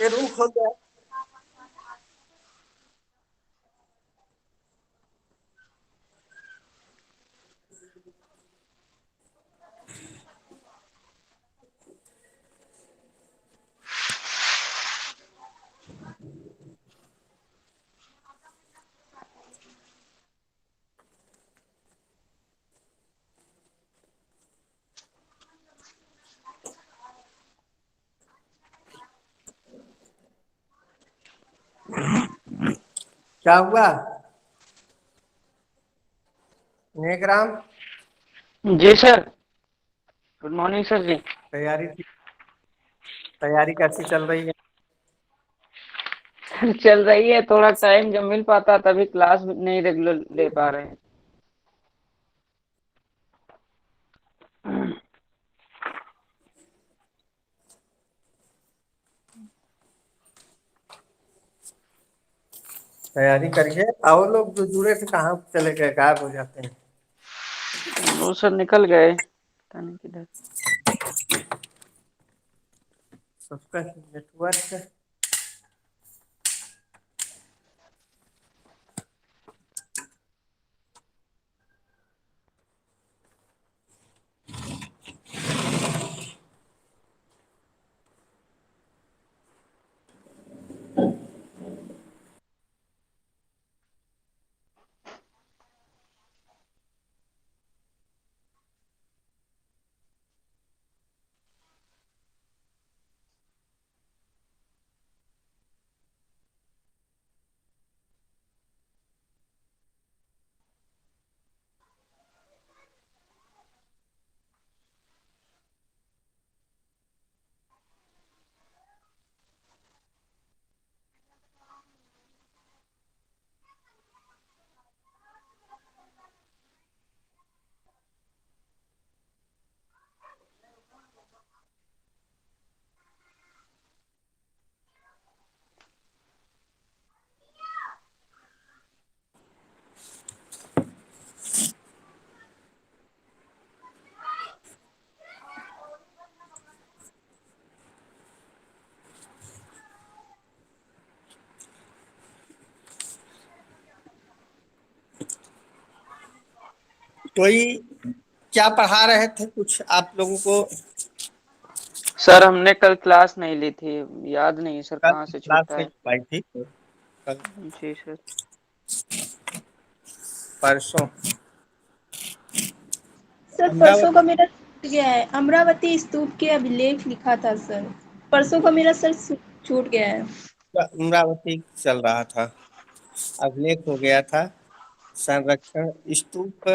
ये रूम खोल दो। क्या हुआ नेकराम? जी सर। गुड मॉर्निंग सर जी। तैयारी तैयारी कैसी चल रही है? चल रही है, थोड़ा टाइम जब मिल पाता तभी क्लास नहीं रेगुलर ले पा रहे हैं। तैयारी करिए। और लोग जो जुड़े थे कहाँ चले गए, गायब हो जाते हैं। वो सर निकल गए, पता नहीं किधर। सबका नेटवर्क। कोई क्या पढ़ा रहे थे कुछ आप लोगों को? सर हमने कल क्लास नहीं ली थी, याद नहीं सर कल कहाँ से क्लास छूटा नहीं है। पाई थी कल? जी सर। परसों सर परसों का अमरावती मेरा छूट गया है। अमरावती स्तूप के अभिलेख लिखा था सर। परसों का मेरा सर छूट गया है। अमरावती चल रहा था, अभिलेख हो गया था। संरक्षण स्तूप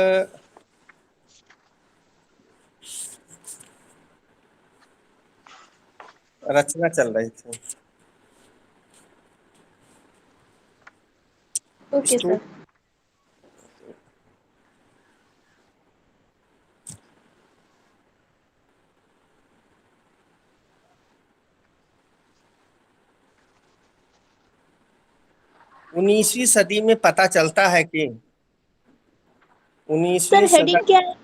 रचना चल रही थी। Okay sir. स्तूप 19वीं सदी में पता चलता है कि सर 19वीं हेडिंग क्या है?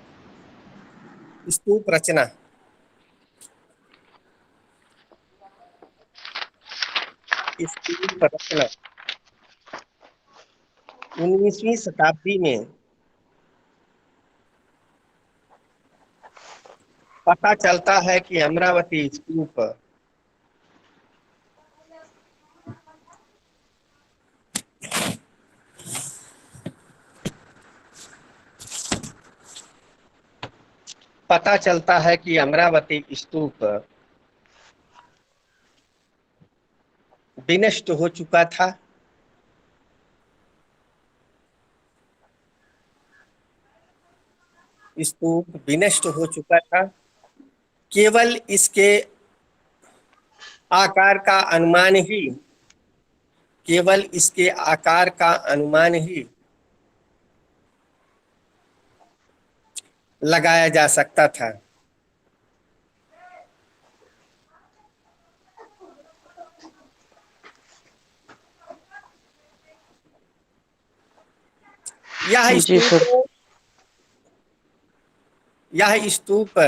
स्तूप रचना स्तूप रचना 19वीं शताब्दी में पता चलता है कि अमरावती स्तूप पता चलता है कि अमरावती स्तूप विनष्ट हो चुका था। स्तूप विनष्ट हो चुका था। केवल इसके आकार का अनुमान ही केवल इसके आकार का अनुमान ही लगाया जा सकता था। यह जी सर। स्तूप यह स्तूप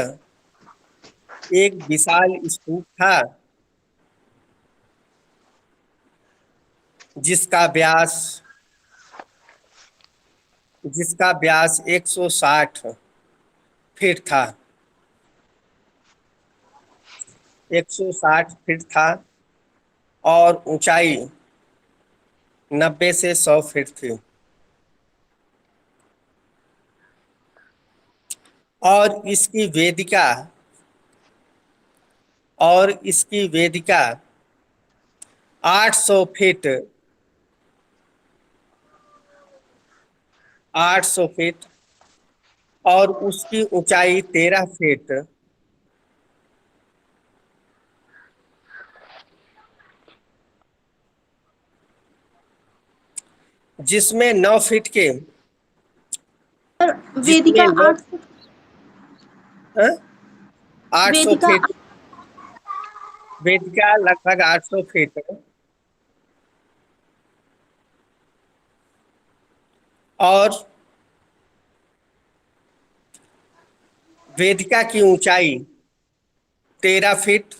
एक विशाल स्तूप था जिसका व्यास जिसका व्यास 160 फीट था, 160 फीट था और ऊंचाई 90 से 100 फीट थी। और इसकी वेदिका और इसकी वेदिका 800 फीट 800 फीट और उसकी ऊंचाई 13 फीट, जिसमें 9 फीट के सर वेदिका जिसमें नौ 800, 800 वेदिका फीट वेदिका लगभग 800 फीट और वेदिका की ऊंचाई 13 फीट,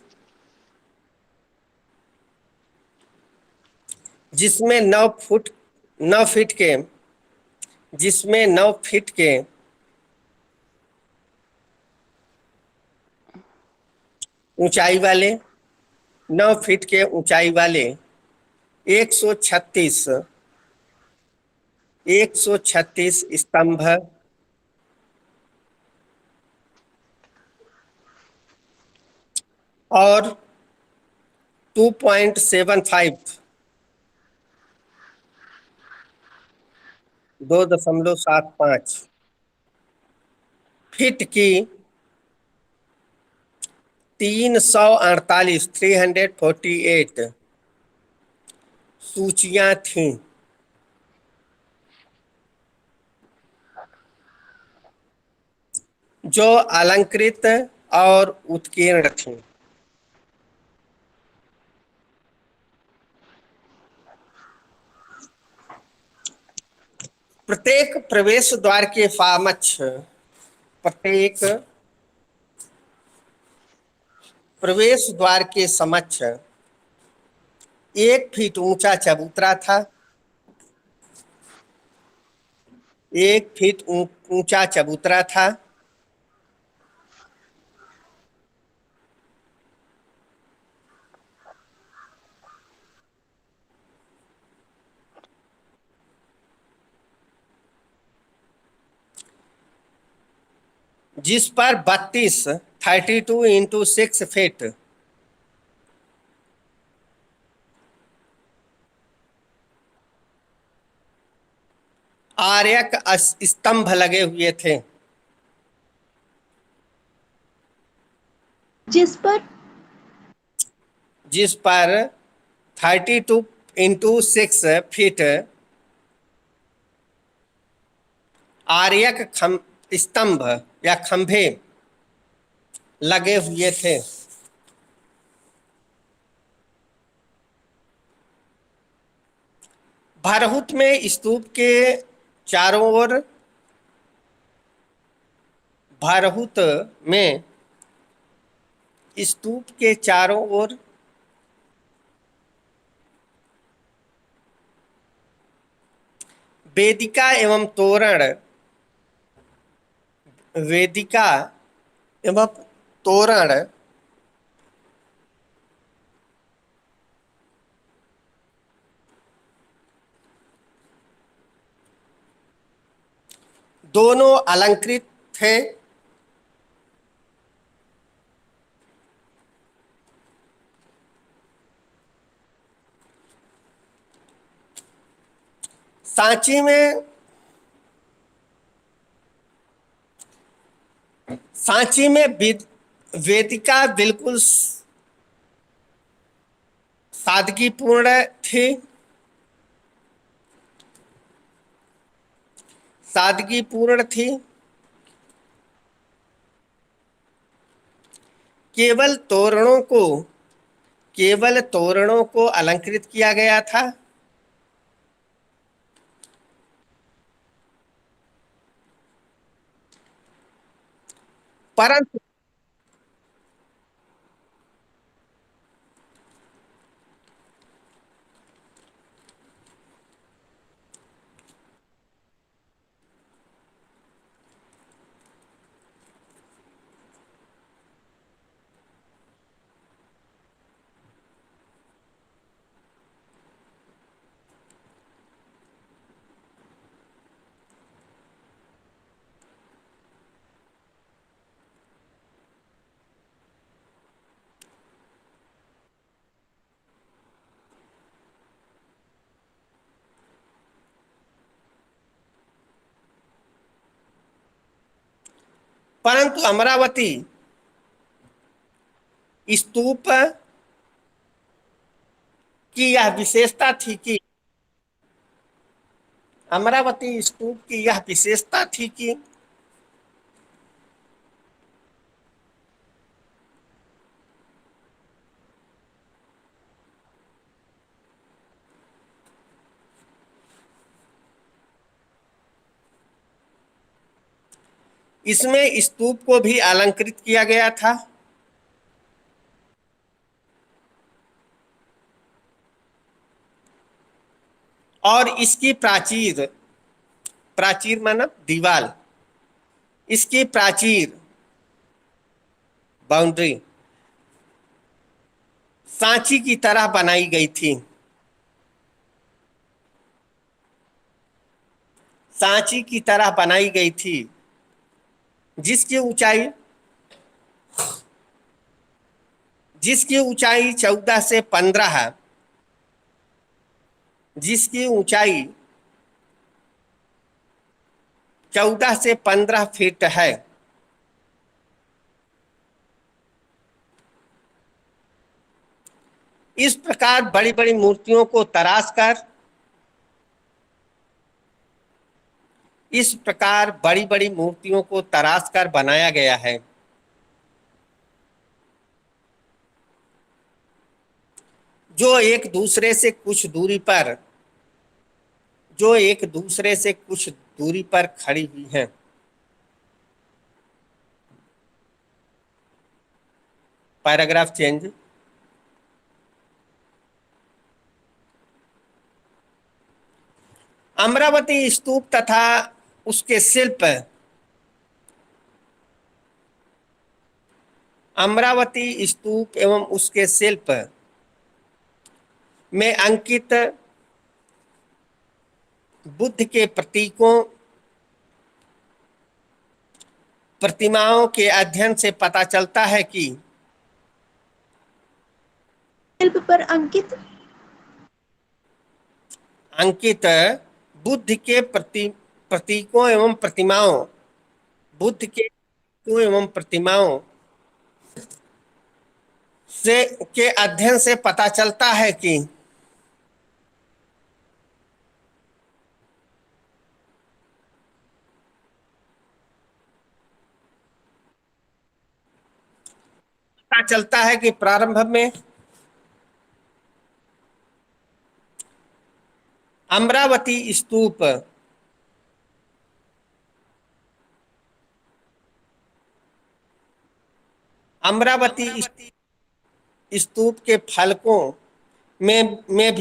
जिसमें 9 फीट के जिसमें 9 फीट के ऊंचाई वाले 9 फीट के ऊंचाई वाले 136 136 स्तंभ और 2.75 2.75 फीट की 348 सूचियां थीं, जो अलंकृत और उत्कीर्ण थीं। प्रत्येक प्रवेश द्वार के समक्ष प्रत्येक प्रवेश द्वार के समक्ष 1 फीट ऊंचा चबूतरा था। 1 फीट ऊंचा चबूतरा था। जिस पर 32 इंटू 6 फीट आर्यक स्तंभ लगे हुए थे, जिस पर 32 इंटू 6 फीट आर्यक स्तंभ या खंभे लगे हुए थे। भरहुत में स्तूप के चारों ओर भरहुत में स्तूप के चारों ओर वेदिका एवं तोरण वेदिका एवं तोरण दोनों अलंकृत थे। सांची में सांची में वेदिका बिल्कुल सादगीपूर्ण थी। सादगीपूर्ण थी। केवल तोरणों को केवल तोरणों को अलंकृत किया गया था। परंतु परंतु अमरावती स्तूप की यह विशेषता थी कि अमरावती स्तूप की यह विशेषता थी कि इसमें स्तूप को भी अलंकृत किया गया था। और इसकी प्राचीर, प्राचीर माना दीवाल, इसकी प्राचीर बाउंड्री सांची की तरह बनाई गई थी। सांची की तरह बनाई गई थी, जिसकी ऊंचाई 14 से 15 है, जिसकी ऊंचाई 14 से 15 फीट है। इस प्रकार बड़ी बड़ी मूर्तियों को तराश कर, इस प्रकार बड़ी बड़ी मूर्तियों को तराश कर बनाया गया है, जो एक दूसरे से कुछ दूरी पर, जो एक दूसरे से कुछ दूरी पर खड़ी हुई हैं। Paragraph change. अमरावती स्तूप तथा उसके शिल्प, अमरावती स्तूप एवं उसके शिल्प में अंकित बुद्ध के प्रतीकों, प्रतिमाओं के अध्ययन से पता चलता है कि शिल्प पर अंकित बुद्ध के प्रतीकों एवं प्रतिमाओं, बुद्ध के प्रतीकों एवं प्रतिमाओं से के अध्ययन से पता चलता है कि प्रारंभ में अमरावती स्तूप के फलकों में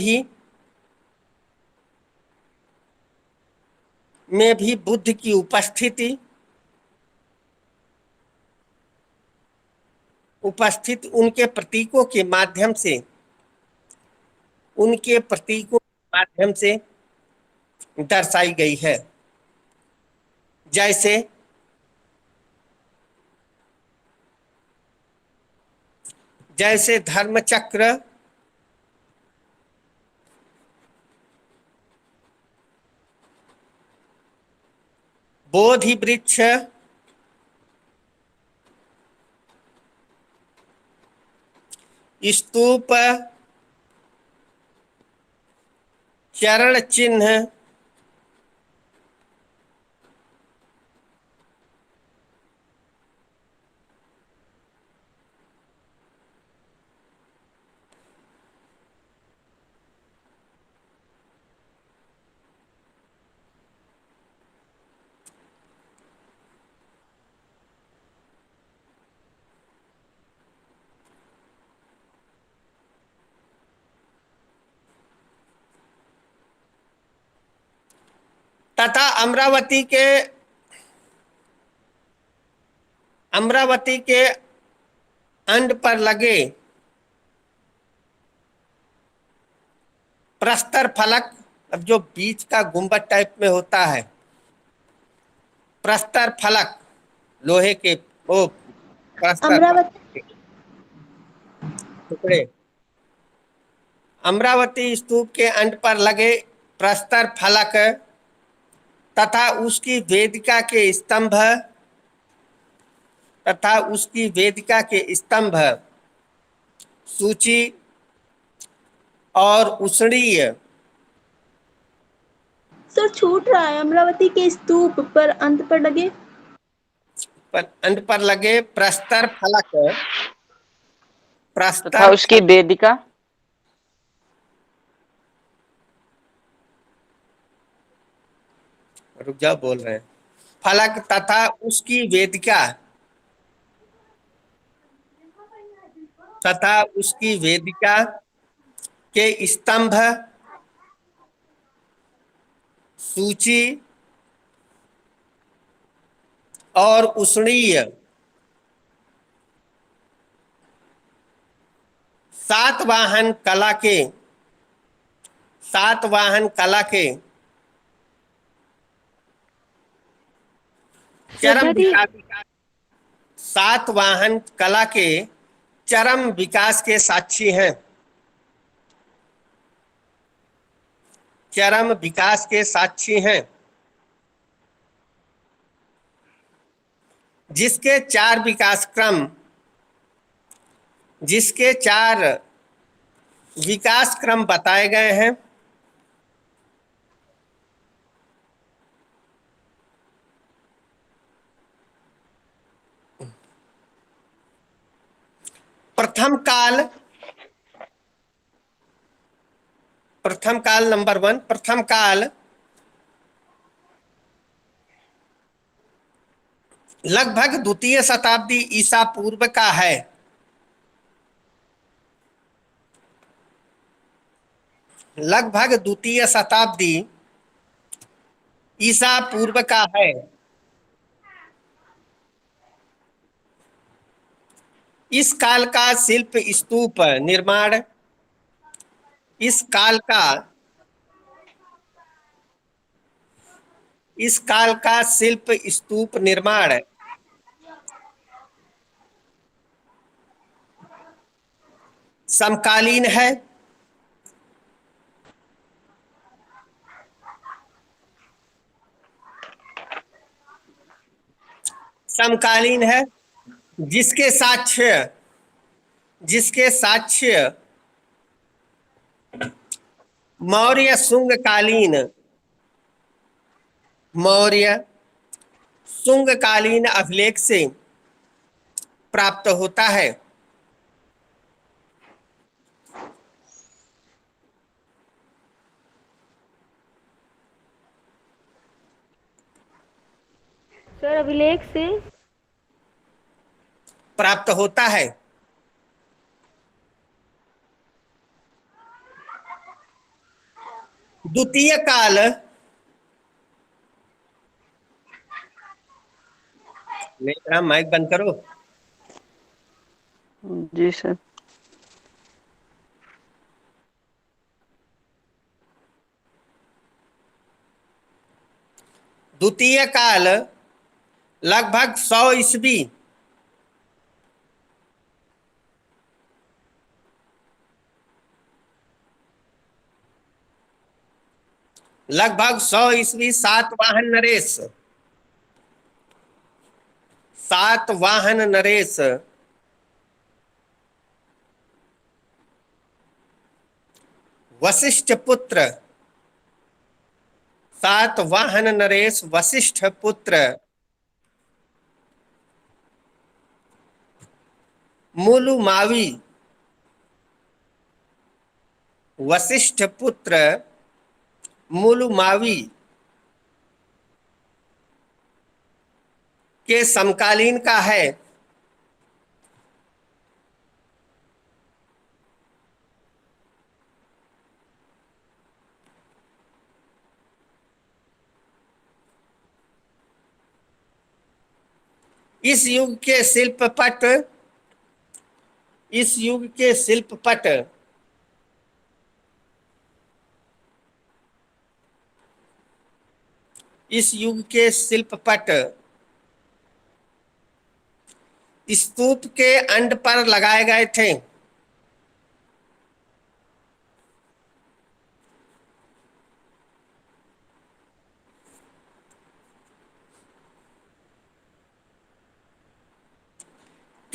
भी बुद्ध की उपस्थित उनके प्रतीकों के माध्यम से, दर्शाई गई है। जैसे धर्म चक्र, बोधि वृक्ष, स्तूप, चरण चिन्ह, तथा अमरावती के अंड पर लगे प्रस्तर फलक, अब जो बीच का गुंबद टाइप में होता है, प्रस्तर फलक, लोहे के वो प्रस्तर टुकड़े, अमरावती स्तूप के अंड पर लगे प्रस्तर फलक तथा उसकी वेदिका के स्तंभ तथा उसकी वेदिका के स्तंभ, सूची और उसड़ीय सर छूट रहा है। अमरावती के स्तूप पर अंत पर लगे। पर अंत पर लगे प्रस्तर फलक, तथा प्रस्तर उसकी वेदिका, रुक जाओ बोल रहे हैं, फलक तथा उसकी वेदिका, तथा उसकी वेदिका के स्तंभ, सूची और उसड़ीय, सातवाहन कला के, सातवाहन कला के चरम श्रद्धा दी। विकास, सातवाहन कला के चरम विकास के साक्षी हैं, चरम विकास के साक्षी हैं, जिसके चार विकास क्रम, जिसके चार विकास क्रम बताए गए हैं। प्रथम काल, प्रथम काल नंबर 1, प्रथम काल लगभग द्वितीय शताब्दी ईसा पूर्व का है। लगभग द्वितीय शताब्दी ईसा पूर्व का है। इस काल का शिल्प स्तूप निर्माण, इस काल का, इस काल का शिल्प स्तूप निर्माण समकालीन है, समकालीन है, जिसके साक्ष्य, जिसके साक्ष्य मौर्य शुंग कालीन, मौर्य शुंग कालीन अभिलेख से प्राप्त होता है। सर अभिलेख से प्राप्त होता है। द्वितीय काल, मेरा माइक बंद करो। जी सर। द्वितीय काल लगभग 100 ईस्वी, लगभग 100 ईस्वी सातवाहन नरेश, सातवाहन नरेश वशिष्ठ पुत्र, सातवाहन नरेश वशिष्ठ पुत्र मुलुमावी, वशिष्ठ पुत्र मुलुमावी के समकालीन का है। इस युग के शिल्पपट, इस युग के शिल्पपट इस युग के शिल्पपट स्तूप के अंड पर लगाए गए थे।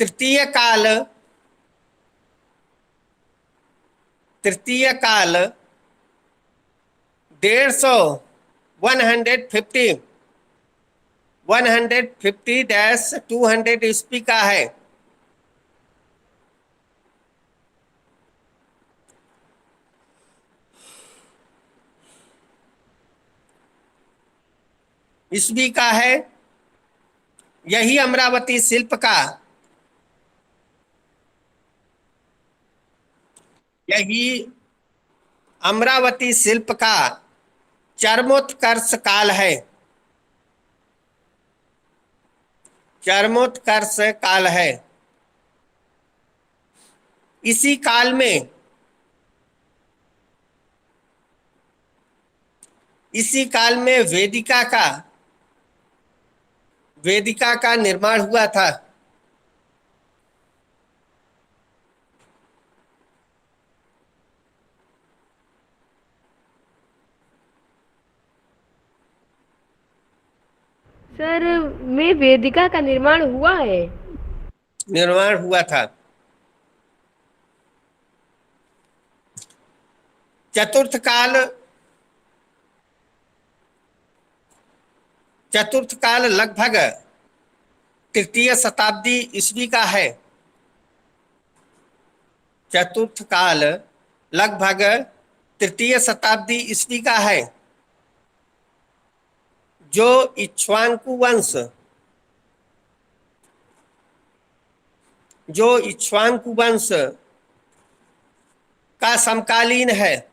तृतीय काल 150 150-200 ईस्वी का है। ईस्वी का है। यही अमरावती शिल्प का चरमोत्कर्ष काल है। चरमोत्कर्ष काल है। इसी काल में वेदिका का निर्माण हुआ था। सर में वेदिका का निर्माण हुआ है। चतुर्थ काल लगभग तृतीय शताब्दी ईस्वी का है। चतुर्थ काल लगभग तृतीय शताब्दी ईस्वी का है, जो इक्ष्वाकु वंश का समकालीन है।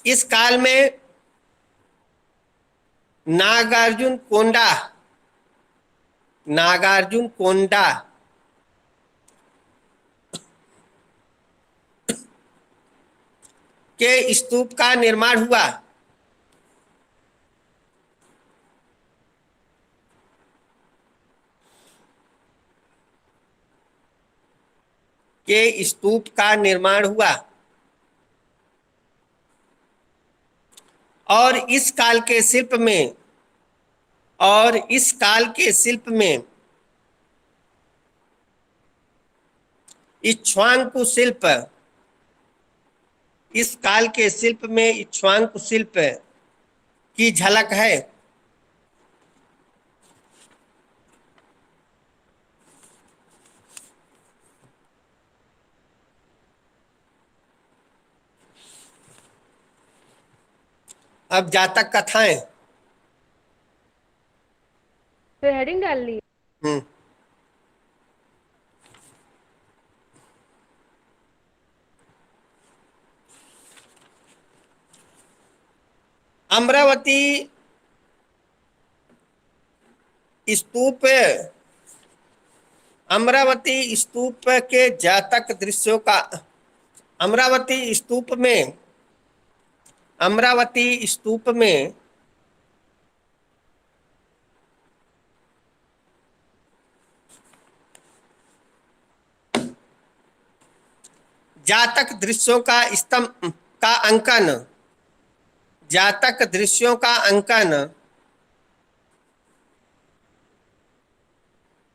इस काल में नागार्जुन कोंडा के स्तूप का निर्माण हुआ। और इस काल के शिल्प में इक्ष्वाकु शिल्प की झलक है। अब जातक कथाएं। तो हेडिंग डाल ली। अमरावती स्तूप के जातक दृश्यों का अमरावती स्तूप में जातक दृश्यों का अंकन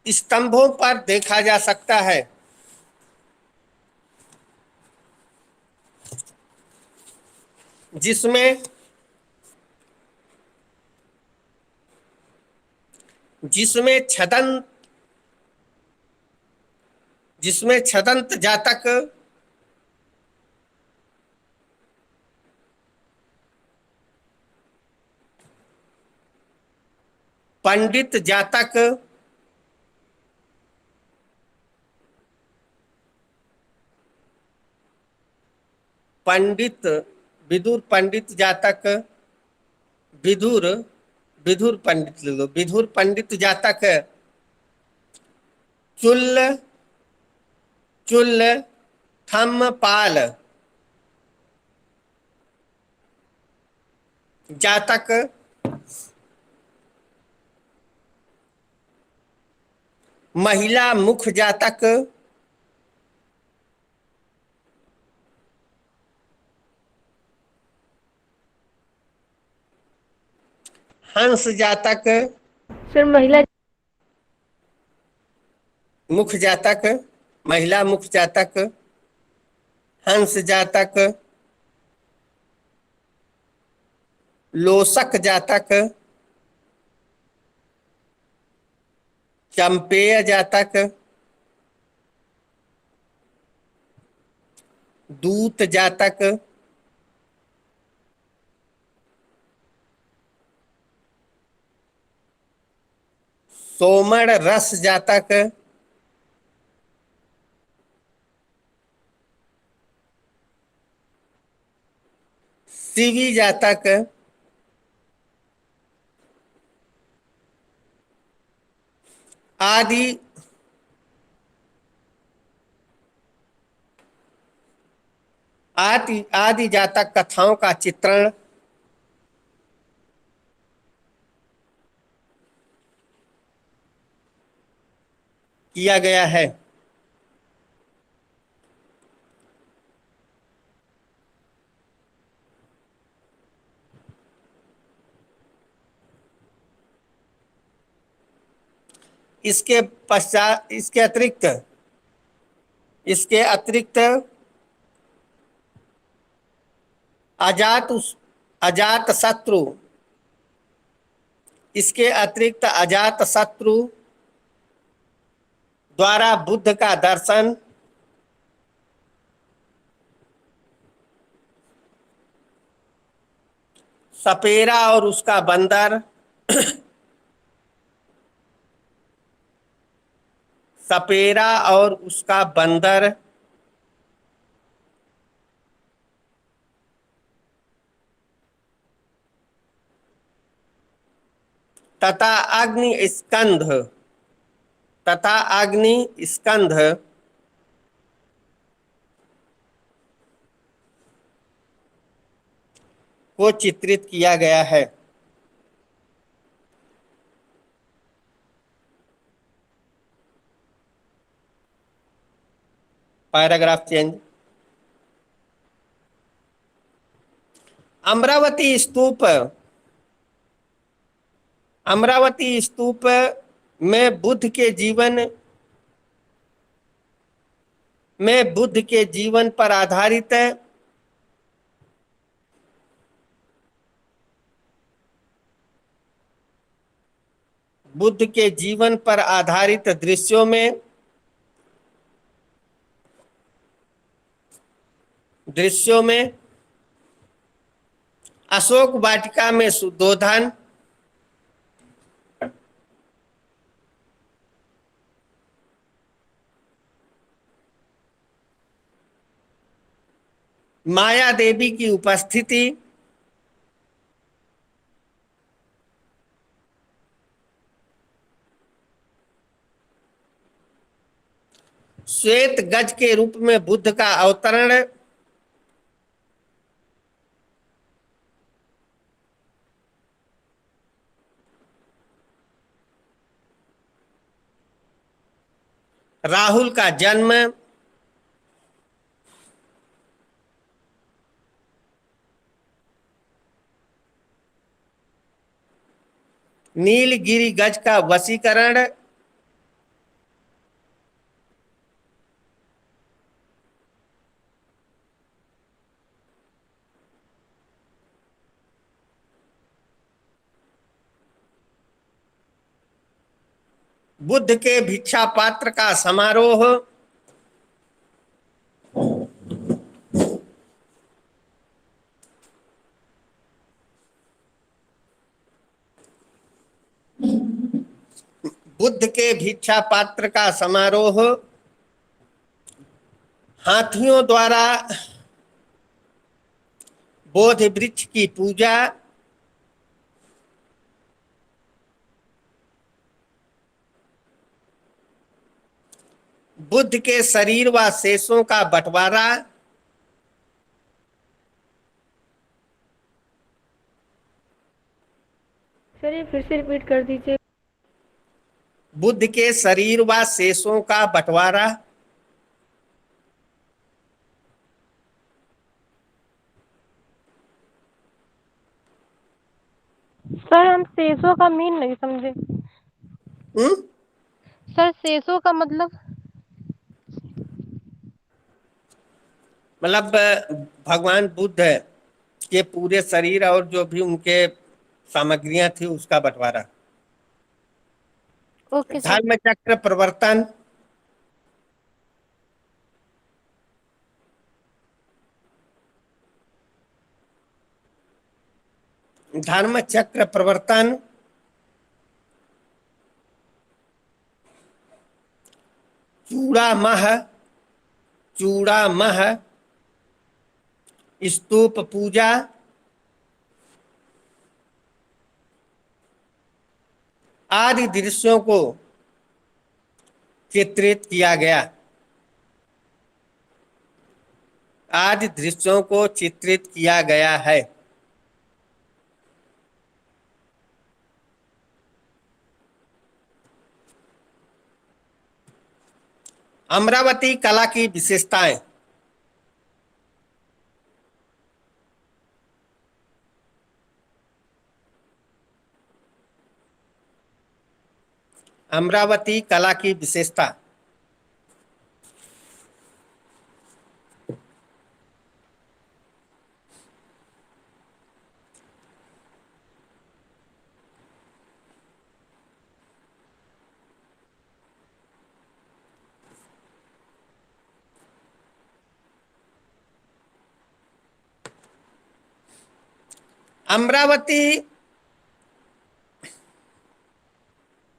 स्तंभों पर देखा जा सकता है। जिसमें छदंत जातक पंडित जातक विदुर पंडित जातक विधुर पंडित जातक चुल्ल थम्मपाल जातक महिला मुख जातक हंस जातक, सर महिला मुख जातक, महिला मुख जातक, हंस जातक, लोसक जातक, चंपेय जातक, दूत जातक, सोमण रस जातक, शिवी जातक, आदि आदि आदि जातक कथाओं का चित्रण किया गया है। इसके पश्चात इसके अतिरिक्त अजात शत्रु इसके अतिरिक्त अजात शत्रु द्वारा बुद्ध का दर्शन, सपेरा और उसका बंदर, सपेरा और उसका बंदर, तथा अग्नि स्कंध को चित्रित किया गया है। Paragraph change. अमरावती स्तूप में बुद्ध के जीवन पर आधारित दृश्यों में अशोक वाटिका में शुद्धोधन, माया देवी की उपस्थिति, श्वेत गज के रूप में बुद्ध का अवतरण, राहुल का जन्म, नीलगिरी गज का वशीकरण, बुद्ध के भिक्षा पात्र का समारोह, बुद्ध के भिक्षा पात्र का समारोह, हाथियों द्वारा बोधि वृक्ष की पूजा, बुद्ध के शरीर व शेषों का बंटवारा, सर ये फिर से रिपीट कर दीजिए। बुद्ध के शरीर व शेषों का बंटवारा, सर हम सेसो का मीन नहीं समझे। सर सेसो का मतलब? मतलब भगवान बुद्ध के पूरे शरीर और जो भी उनके सामग्रियां थी उसका बंटवारा। Okay sir. धर्म चक्र प्रवर्तन, धर्म चक्र प्रवर्तन, चूड़ामह, चूड़ामह, स्तूप पूजा, आदि दृश्यों को चित्रित किया गया, आदि दृश्यों को चित्रित किया गया है। अमरावती कला की विशेषताएं। अमरावती कला की विशेषता। अमरावती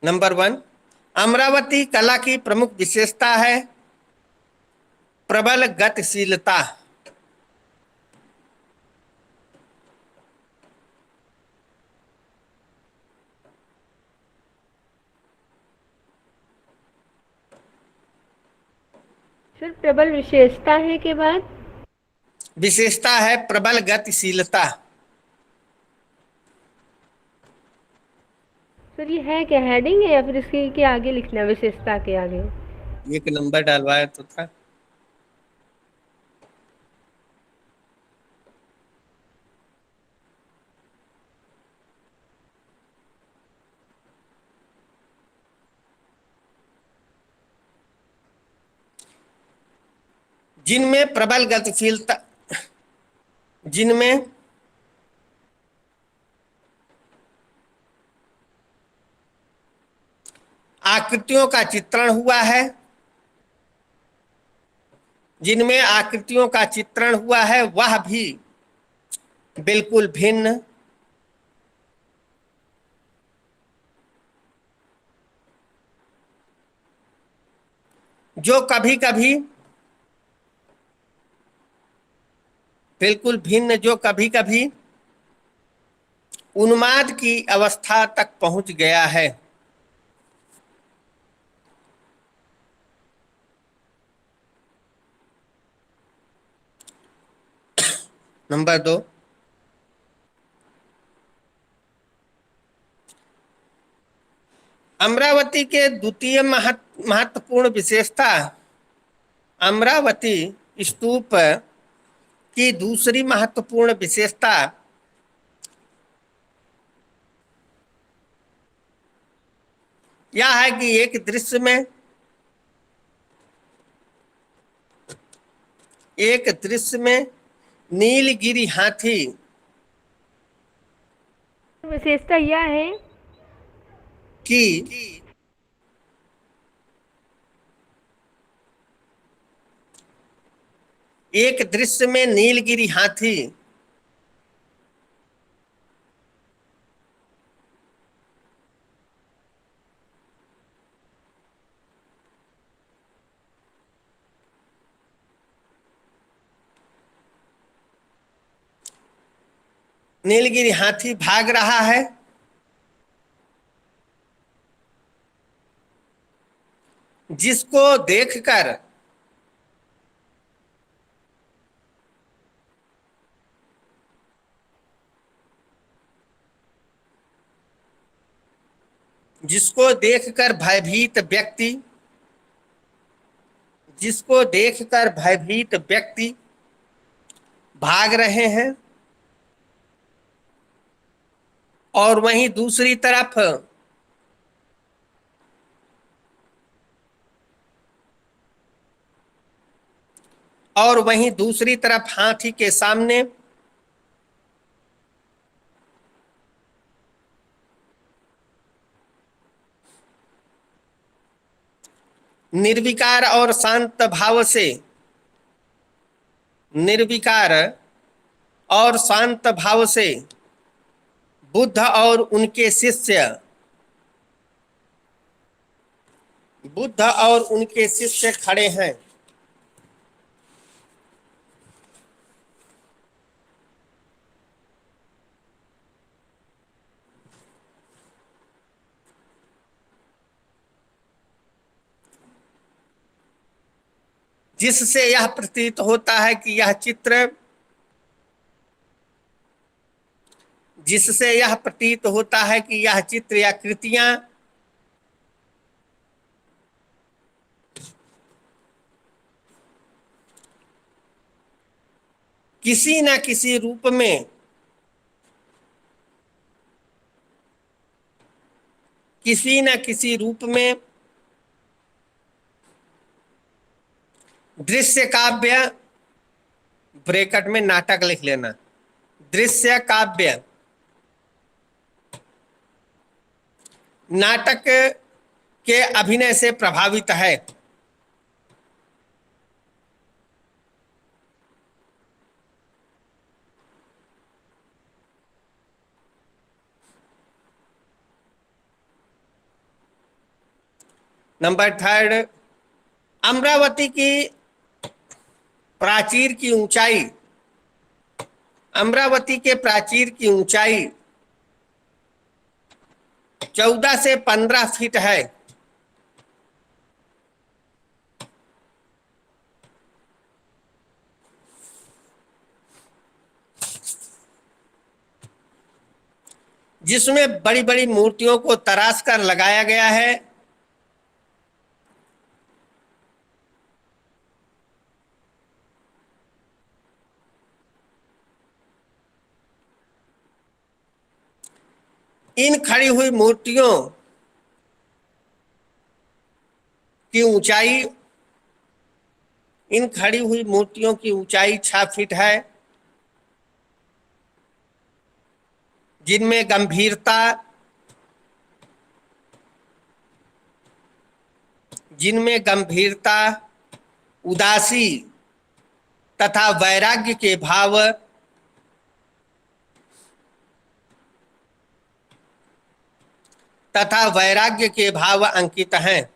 नंबर 1, अमरावती कला की प्रमुख विशेषता है प्रबल गतिशीलता। सर प्रबल विशेषता है के बाद? विशेषता है प्रबल गतिशीलता। सर ये है क्या, हेडिंग है या फिर इसके के आगे लिखना है, विशेषता के आगे? एक नंबर डलवाया तो था। जिनमें प्रबल गतिशीलता, जिनमें आकृतियों का चित्रण हुआ है, जिनमें आकृतियों का चित्रण हुआ है वह भी बिल्कुल भिन्न, जो कभी कभी बिल्कुल भिन्न, जो कभी कभी उन्माद की अवस्था तक पहुंच गया है। नंबर 2, अमरावती के द्वितीय महत्वपूर्ण विशेषता, अमरावती स्तूप की दूसरी महत्वपूर्ण विशेषता यह है कि एक दृश्य में नीलगिरी हाथी विशेषता यह है की एक दृश्य में नीलगिरी हाथी नीलगिरी हाथी भाग रहा है, जिसको देखकर जिसको देखकर भयभीत व्यक्ति जिसको देखकर भयभीत व्यक्ति भाग रहे हैं और वहीं दूसरी तरफ हाथी के सामने निर्विकार और शांत भाव से बुद्ध और उनके शिष्य खड़े हैं। जिससे यह प्रतीत होता है कि यह चित्र या कृतियां किसी न किसी रूप में दृश्य काव्य, ब्रैकेट में नाटक लिख लेना, दृश्य काव्य नाटक के अभिनय से प्रभावित है। नंबर 3, अमरावती की प्राचीर की ऊंचाई 14 से 15 फीट है। जिसमें बड़ी बड़ी मूर्तियों को तराश कर लगाया गया है। इन खड़ी हुई मूर्तियों की ऊंचाई 6 फीट है, जिनमें गंभीरता, उदासी तथा वैराग्य के भाव अंकित हैं।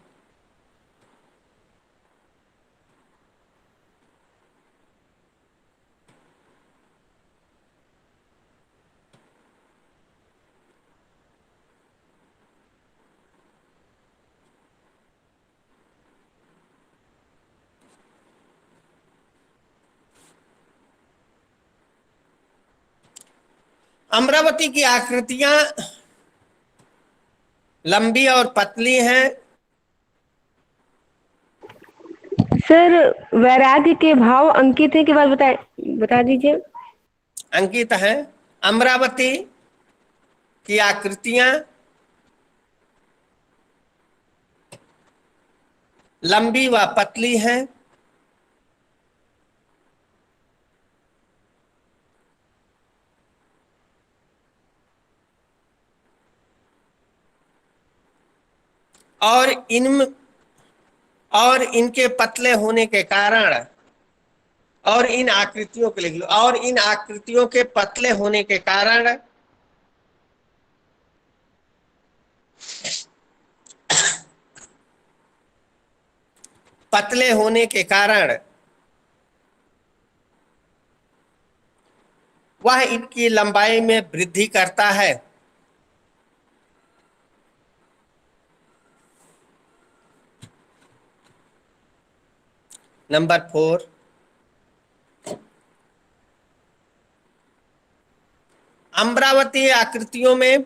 अमरावती की आकृतियां लंबी और पतली हैं। सर, वैराग्य के भाव अंकित है के बाद बता दीजिए। अंकित हैं। अमरावती की आकृतियां लंबी व पतली हैं। और इनके पतले होने के कारण और इन आकृतियों के लिख लो, और इन आकृतियों के पतले होने के कारण वह इनकी लंबाई में वृद्धि करता है। नंबर 4, अमरावती आकृतियों में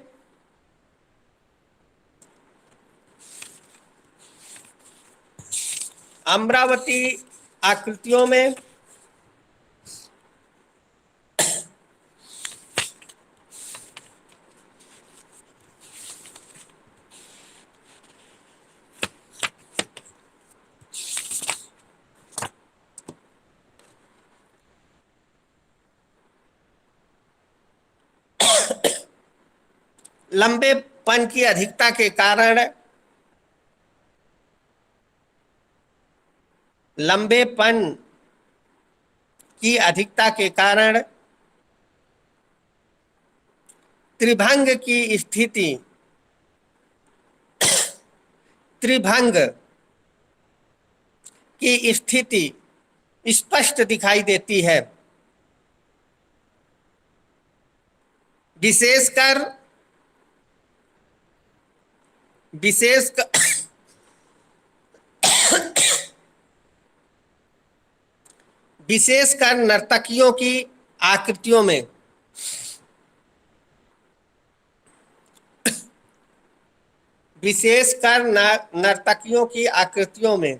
लंबेपन की अधिकता के कारण लंबेपन की अधिकता के कारण त्रिभंग की स्थिति त्रिभंग की स्थिति स्पष्ट दिखाई देती है। विशेषकर विशेषकर विशेषकर नर्तकियों की आकृतियों में विशेषकर नर्तकियों की आकृतियों में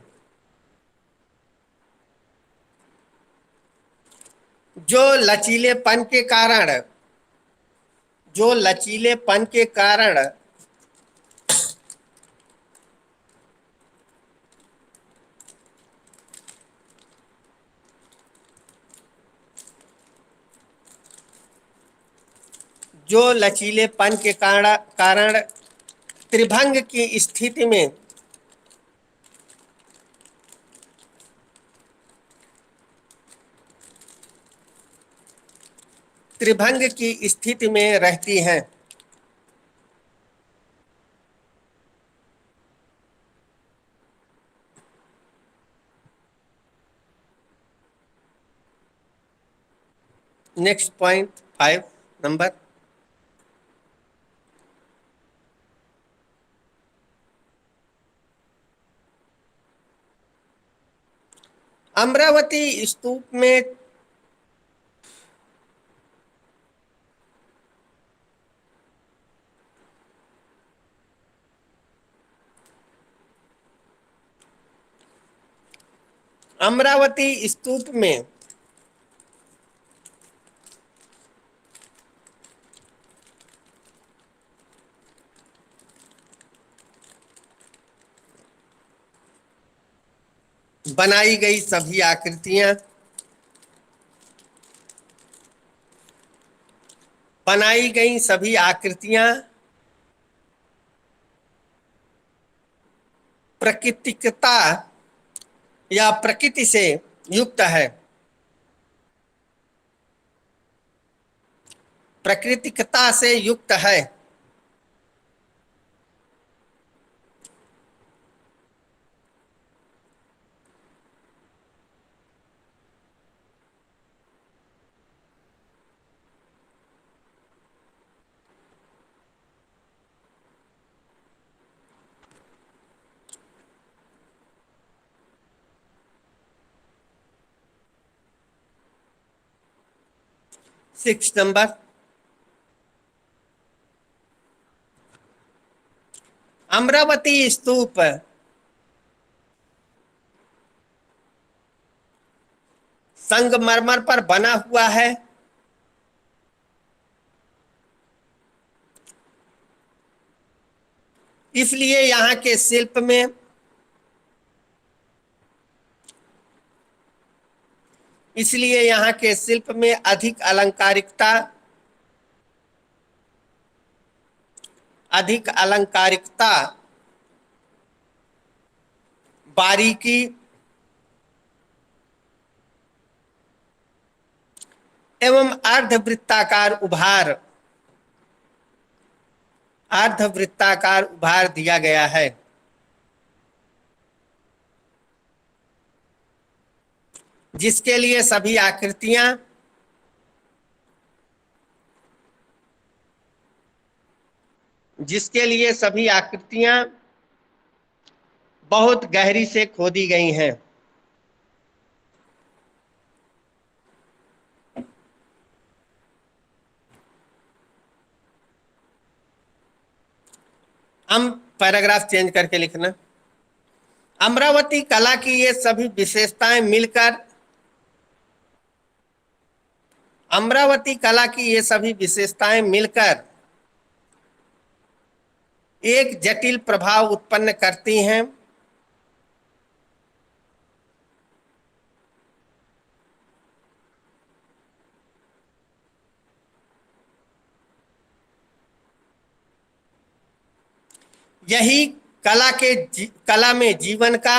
जो लचीलेपन के कारण जो लचीलेपन के कारण जो लचीलेपन के कारण त्रिभंग की स्थिति में त्रिभंग की स्थिति में रहती हैं। Next point 5 number. Amaravati stupa में अमरावती स्तूप में बनाई गई सभी आकृतियां प्राकृतिकता या प्रकृति से युक्त है। प्राकृतिकता से युक्त है। Six number. अमरावती स्तूप संगमरमर पर बना हुआ है। इसलिए यहाँ के शिल्प में अधिक अलंकारिकता, बारीकी एवं अर्धवृत्ताकार उभार दिया गया है, जिसके लिए सभी आकृतियां बहुत गहरी से खोदी गई हैं। हम पैराग्राफ चेंज करके लिखना। अमरावती कला की ये सभी विशेषताएं मिलकर एक जटिल प्रभाव उत्पन्न करती हैं। यही कला में जीवन का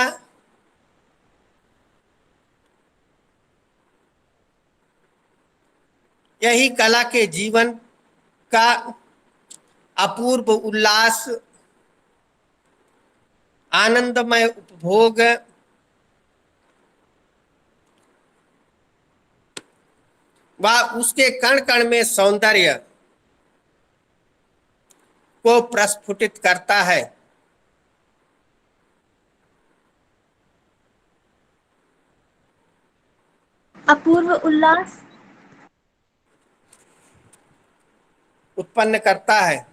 यही कला के जीवन का अपूर्व उल्लास, आनंदमय उपभोग व उसके कण कण में सौंदर्य को प्रस्फुटित करता है। अपूर्व उल्लास, उत्पन्न करता है।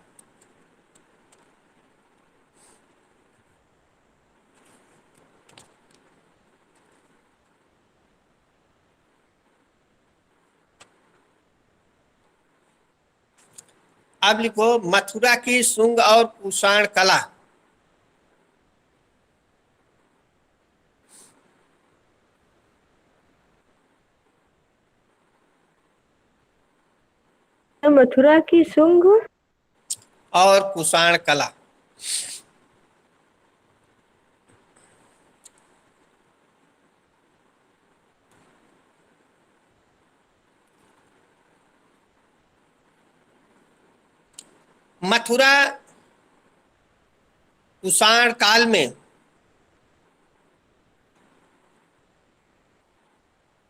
अब लिखो मथुरा की शुंग और कुषाण कला। मथुरा की शुंग और कुषाण कला। मथुरा कुषाण काल में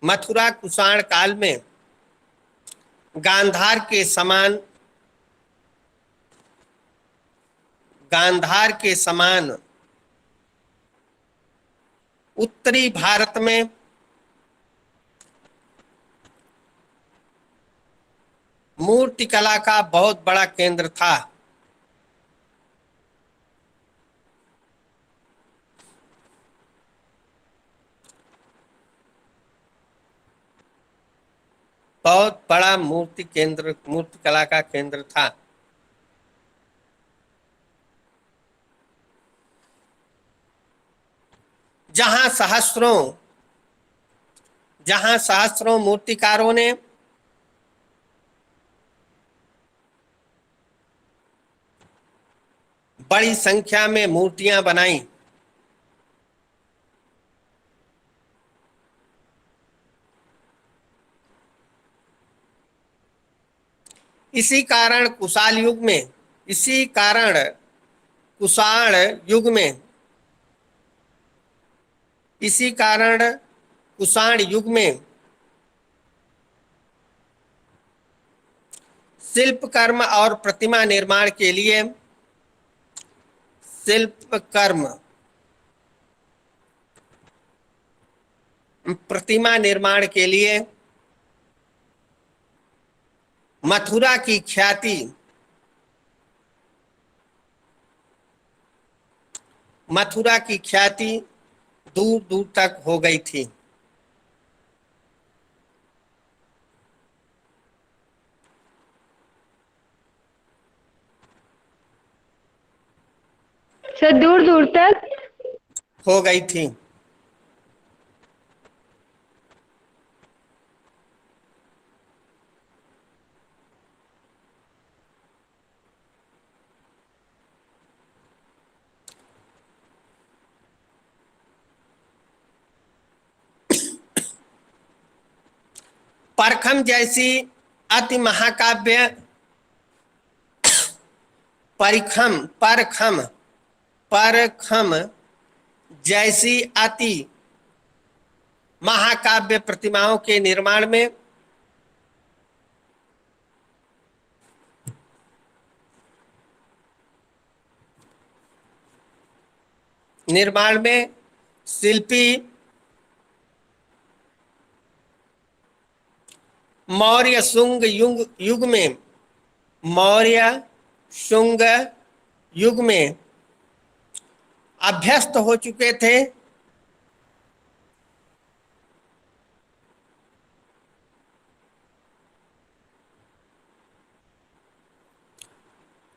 मथुरा कुषाण काल में गांधार के समान उत्तरी भारत में मूर्तिकला का बहुत बड़ा केंद्र था। बहुत बड़ा मूर्तिकला का केंद्र था। जहां सहस्त्रों मूर्तिकारों ने बड़ी संख्या में मूर्तियां बनाई। इसी कारण कुषाण युग में शिल्प कर्म और प्रतिमा निर्माण के लिए मथुरा की ख्याति दूर दूर तक हो गई थी। सर दूर दूर तक हो गई थी। परखम जैसी अति महाकाव्य परखम जैसी अति महाकाव्य प्रतिमाओं के निर्माण में शिल्पी मौर्य शुंग युग में अभ्यस्त हो चुके थे।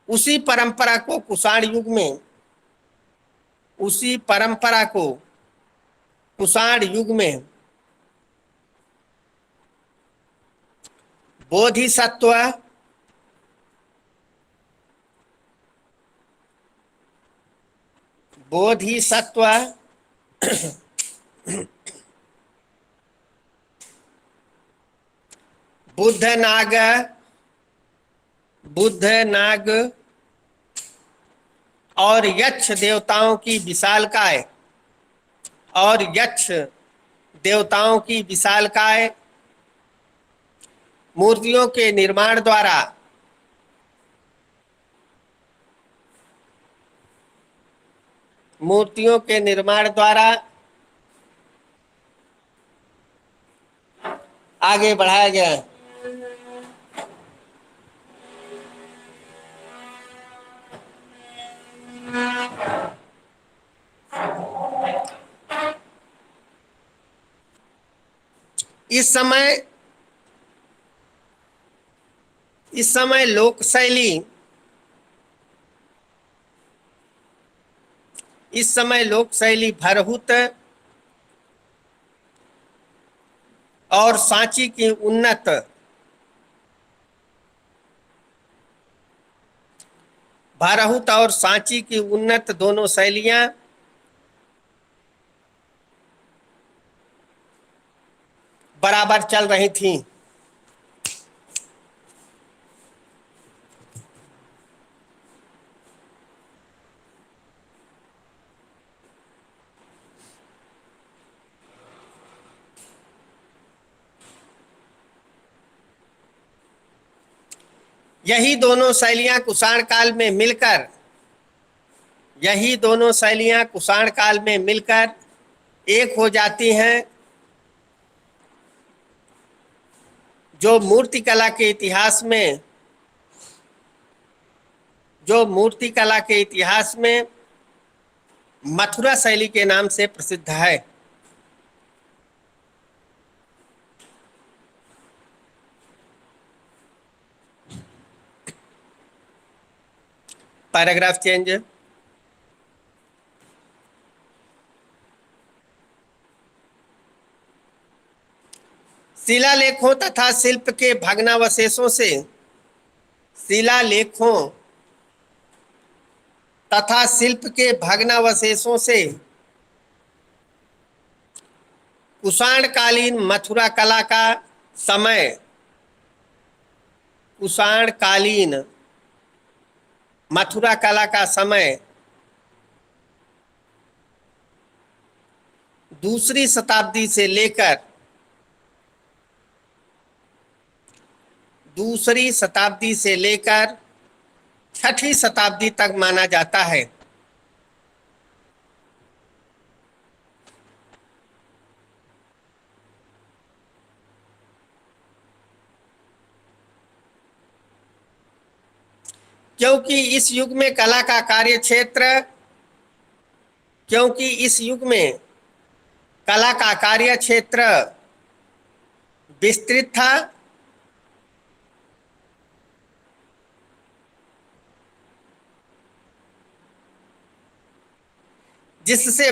उसी परंपरा को कुषाण युग में बोधिसत्व बोधिसत्व, बुद्ध नाग, बुद्ध नाग और यक्ष देवताओं की विशालकाय, और यक्ष देवताओं की विशालकाय मूर्तियों के निर्माण द्वारा आगे बढ़ाया गया है। इस समय लोक शैली भरहुत और सांची की उन्नत दोनों शैलियां बराबर चल रही थीं। यही दोनों शैलियां कुषाण काल में मिलकर एक हो जाती हैं, जो मूर्तिकला के इतिहास में मथुरा शैली के नाम से प्रसिद्ध है। Paragraph change. शिलालेखों तथा शिल्प के भग्नावशेषों से कुषाणकालीन मथुरा कला का समय दूसरी शताब्दी से लेकर छठी शताब्दी तक माना जाता है। क्योंकि इस युग में कला का कार्यक्षेत्र विस्तृत था, जिससे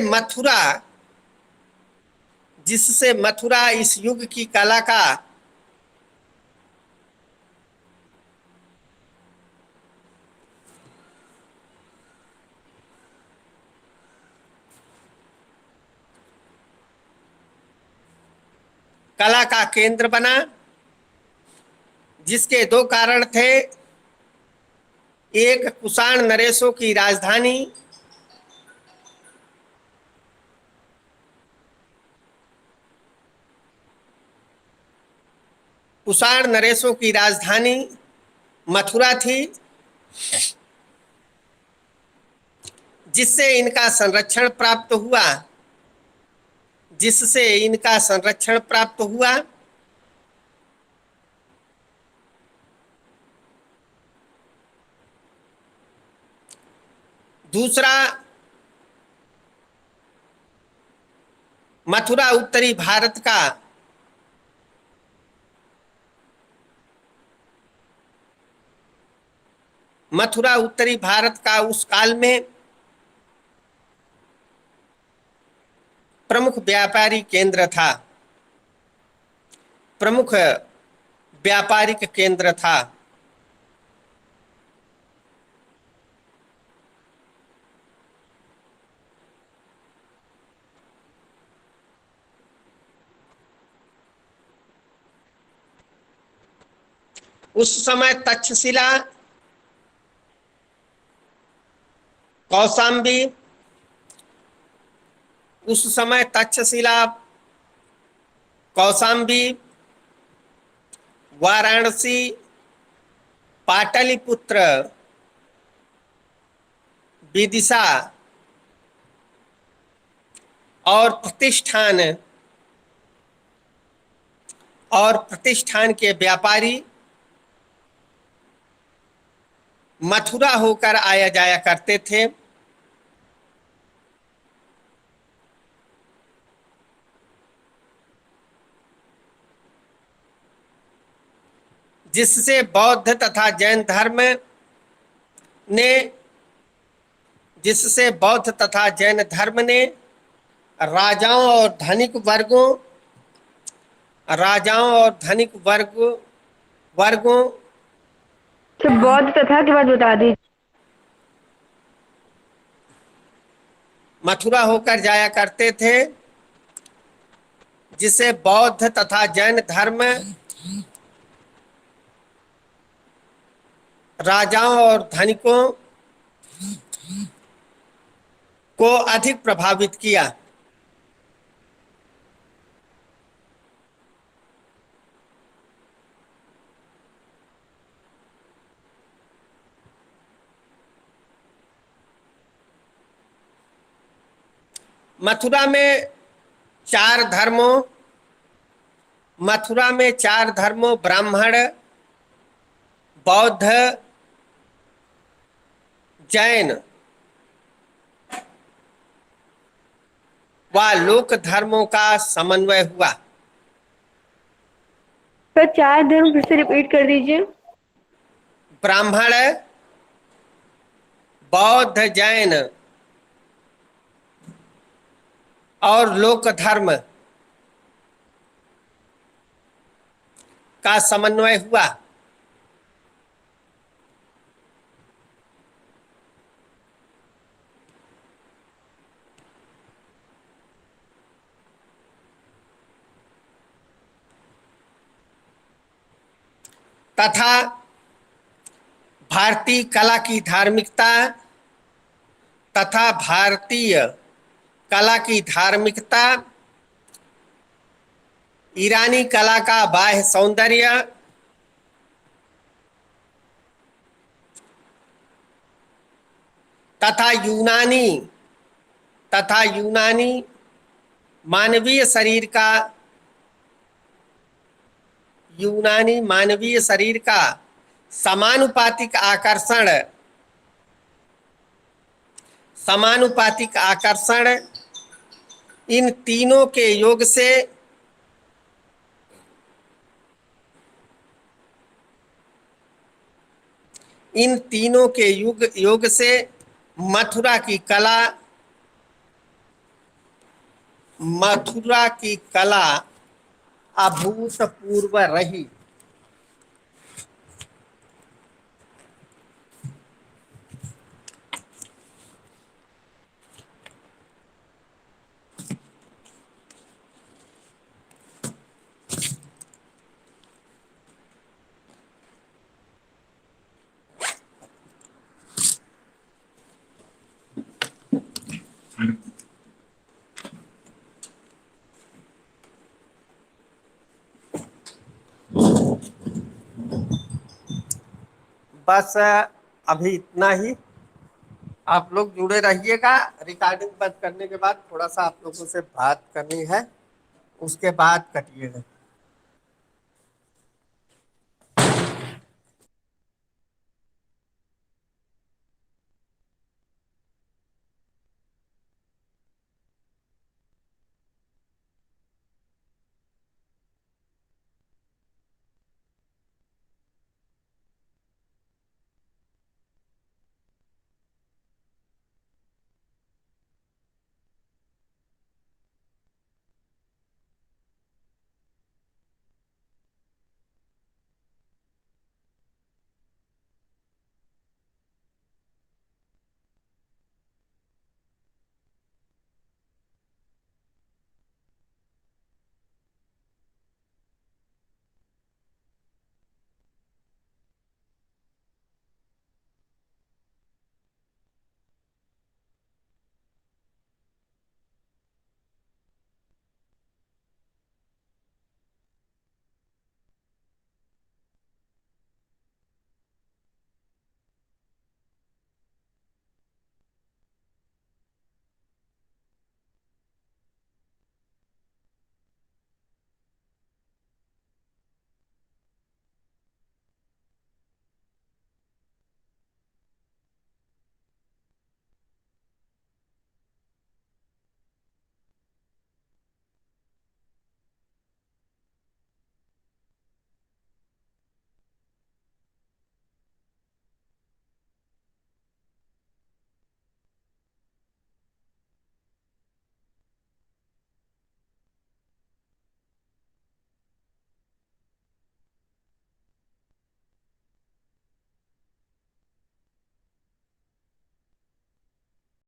मथुरा इस युग की कला का केंद्र बना, जिसके दो कारण थे। एक, कुषाण नरेशों की राजधानी मथुरा थी, जिससे इनका संरक्षण प्राप्त हुआ। दूसरा, मथुरा उत्तरी भारत का उस काल में प्रमुख व्यापारिक केंद्र था। उस समय तक्षशिला, कौशाम्बी, उस समय तक्षशिला, कौशाम्बी, वाराणसी, पाटलिपुत्र, विदिशा और प्रतिष्ठान के व्यापारी मथुरा होकर आया जाया करते थे। जिससे बौद्ध तथा जैन धर्म ने राजाओं और धनिक वर्गों तो बौद्ध तथा के बाद बता दीजिए। मथुरा होकर जाया करते थे, जिसे बौद्ध तथा जैन धर्म राजाओं और धनिकों को अधिक प्रभावित किया। मथुरा में चार धर्मों ब्राह्मण, बौद्ध, जैन व लोक धर्मों का समन्वय हुआ। सर 4 धर्म फिर से रिपीट कर दीजिए। ब्राह्मण, बौद्ध, जैन और लोक धर्म का समन्वय हुआ। तथा भारतीय कला की धार्मिकता, ईरानी कला का बाह्य सौंदर्य तथा यूनानी मानवीय शरीर का समानुपातिक आकर्षण इन तीनों के योग से मथुरा की कला अभूतपूर्व रही। बस अभी इतना ही। आप लोग जुड़े रहिएगा। रिकॉर्डिंग बंद करने के बाद थोड़ा सा आप लोगों से बात करनी है, उसके बाद कटिएगा।